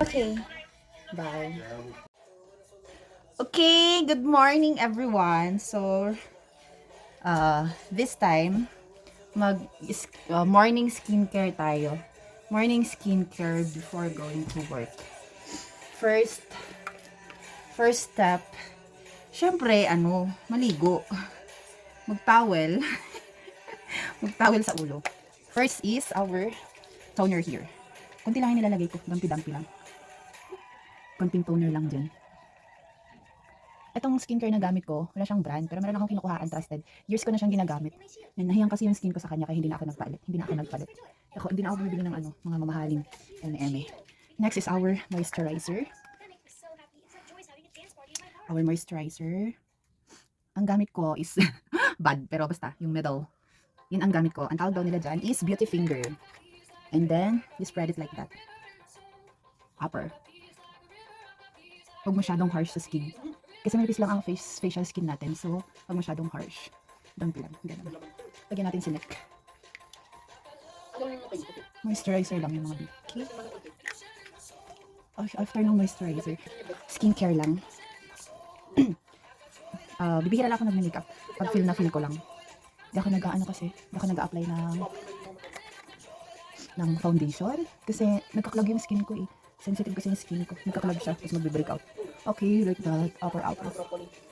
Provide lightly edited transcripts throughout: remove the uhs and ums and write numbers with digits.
Okay, bye. Okay, good morning everyone. So, this time, morning skincare tayo. Morning skincare before going to work. First, first step, syempre, maligo. Magtowel. Magtowel sa ulo. First is our toner here. Kunti lang yung nilalagay ko. Dampi-dampi lang. Konting toner lang dyan. Itong skincare na gamit ko, wala siyang brand, pero meron akong kinukuhaan trusted. Years ko na siyang ginagamit. Yan, nahiyang kasi yung skin ko sa kanya, kaya hindi na ako nagpalit. Hindi na ako bumibili ng mga mamahaling NME. Next is our moisturizer. Our moisturizer. Ang gamit ko is bad, pero basta, yung middle. Yun ang gamit ko. Ang tawag daw nila dyan is Beauty Finger. And then, you spread it like that. Upper. Huwag masyadong harsh sa skin. Kasi manipis lang ang facial skin natin. So, huwag masyadong harsh. Dampi lang. Ganun. Lagyan natin si neck. Moisturizer lang yung mga biki. After ng moisturizer, skincare lang. Bibihira lang ako nag-makeup. Pag feel ko lang. Hindi ako nag-a-apply ng foundation. Kasi nagkaklag yung skin ko eh. Sensitive kasi yung skin ko. Nagkaklag siya. Tapos magbe-break out. Okay, like that. Upper.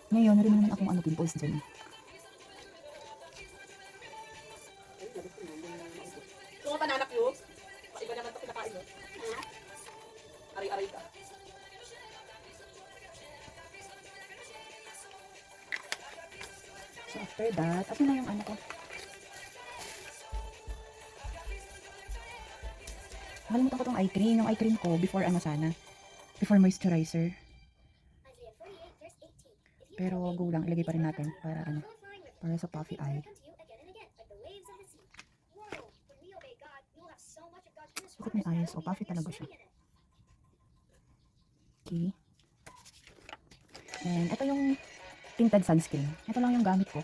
Ngayon, narin naman akong pimples dyan. Kung pananak yun, iba naman ito pinakain mo. Ari-ari ka. So after that, ato na yung ko. Nakalimutan ko tong eye cream. Yung eye cream ko, before before moisturizer. Pero go lang, ilagay pa rin natin para sa puffy eye. Look at my eyes. Oh, puffy talaga siya. Okay. And ito yung tinted sunscreen. Ito lang yung gamit ko.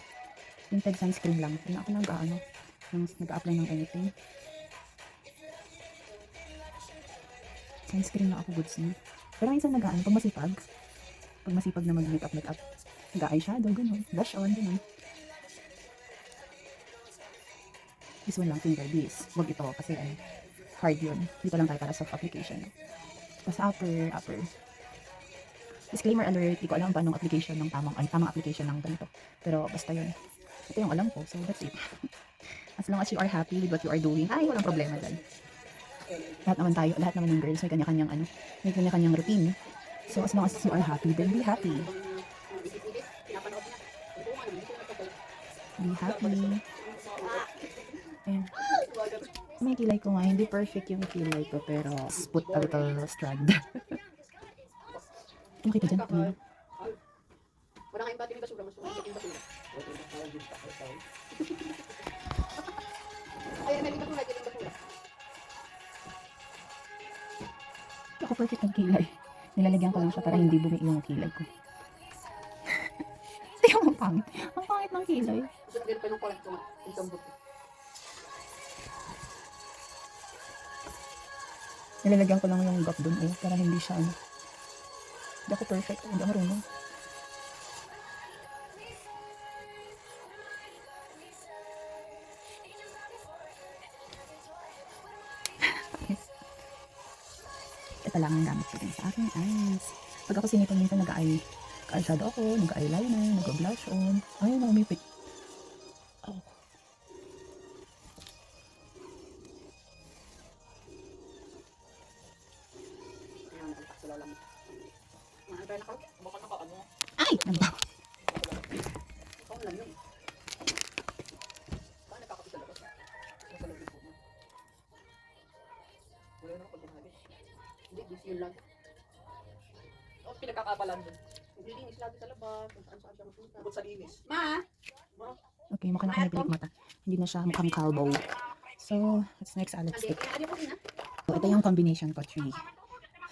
Tinted sunscreen lang. Hindi ako nag-a-apply ng anything. Sunscreen na ako, goods na. Pero minsan pag masipag na mag-makeup, nag-eyeshadow, ganun. Blush on, ganun. This one lang, finger, this. Huwag ito, kasi hard yun. Dito lang tayo para soft application. Tapos upper. Disclaimer alert, di ko alam ba nung application ng tamang application ng ganito. Pero basta yun. Ito yung alam ko, so that's it. As long as you are happy with what you are doing, walang problema dyan. Lahat naman ng girls may kanya-kanyang routine. So as long as you are happy, then be happy. Be happy. Ayan. May kilay ko nga, hindi perfect yung kilay ko, pero put a little strand. Makita dyan, tingnan. Wala kayong bating basura, mas yung basura. Ay, may basura, yung basura. Ako perfect ang kilay. Nilalagyan ko lang siya para hindi bumi yung kilay ko. Tingnan mo, ang pangit. Ang pangit ng kilay. Gusto na pa yung kolekto nga, yung tambot. Nilalagyan ko lang yung gap dun para hindi siya Hindi ako perfect. Hindi ako marunong. Ito lang ang gamit ko din sa aking eyes. Pag ako sinipon minsan nag-eyeshadow ako, nag-eyeliner, nag-blush on. Ayaw na umipit. Oh. Ay! Nagbaw. Yun lang. Tapos pinagkakabalan din. Linis lagi sa labas, kung saan siya mapunta. Bukod sa linis. Ma! Okay, mukha na ako napilik mata. Hindi na siya mukhang calvo. So, what's next? Lipstick. So, ito yung combination ko, 3.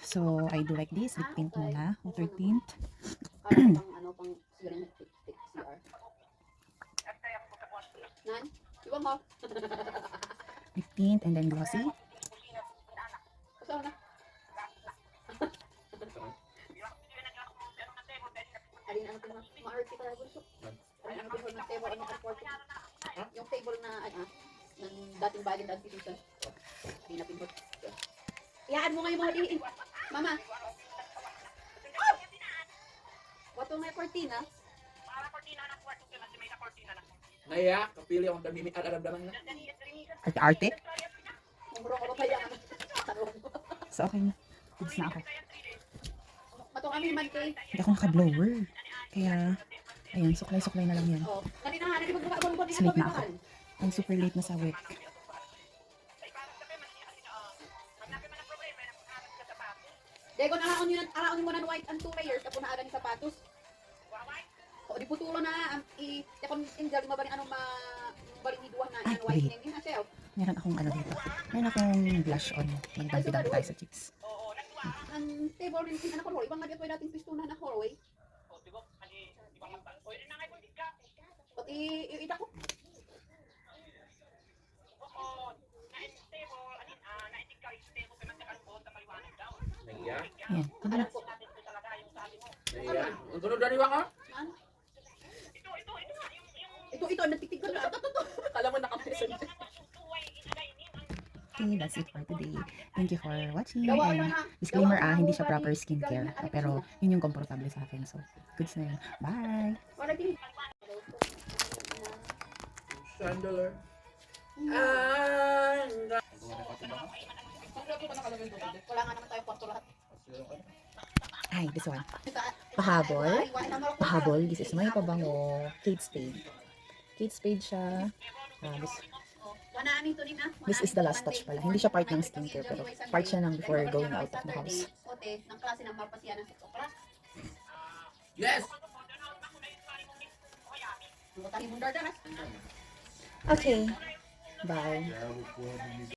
So, I do like this. Lip tint muna. Water tint. Pang stick CR. Nan? Iwan mo. Lip tint and then glossy. Kasama na. bagay daan titisan. Hindi na pinhot. Iyaan mo nga yung mga diin. Mama. Oh! Wato nga yung cortina. Naya, kapili akong dami alam-daman na. Arte-arte? Mumuro ko pa yan. So, okay na. Goods na ako. Matong kami man kay. Hindi ako naka-blower. Kaya, ayan, suklay-suklay na lang yan. Oh, kanina nga, hindi magbuka-buka Sleep na ako. I'm super late na sa work. Dego na araon mo na white and 2 layers tapos na adan sapatos. O di putulo na yakon injal mo ba ni anong balik ni duwa na Ay, white wait. ning ina self. Meron akong ano dito. Meron akong blush on. Magdampi-dampi tayo sa cheeks. Ang table rin ano ko ibang nga dito dating pistunan na hallway. Pati ita ko. Naya, Ayan. Ano na? Alam ko. naya. Ang tunod na niwa ka? Ano? Ito nagtitig ka na. Kala mo naka-present. Okay, that's it for today. Thank you for watching. Gawa And yun ha. disclaimer, Gawa hindi mo siya ba proper di- skincare. gawin na- Pero yun yung komportable sa akin. So, goods na yun. Bye! Wala din. Chandelier. Wala nga naman tayo kwarto lahat. Ay, this one. Pahabol. Pahabol. This is my pabango. Kate Spade. Kate Spade siya. This is the last touch pala. Hindi siya part ng skincare, pero part siya ng before going out of the house. Ote, ng klase ng marpasiyan ng sitokra. Yes! Butang ibundar daras. Okay. Bye.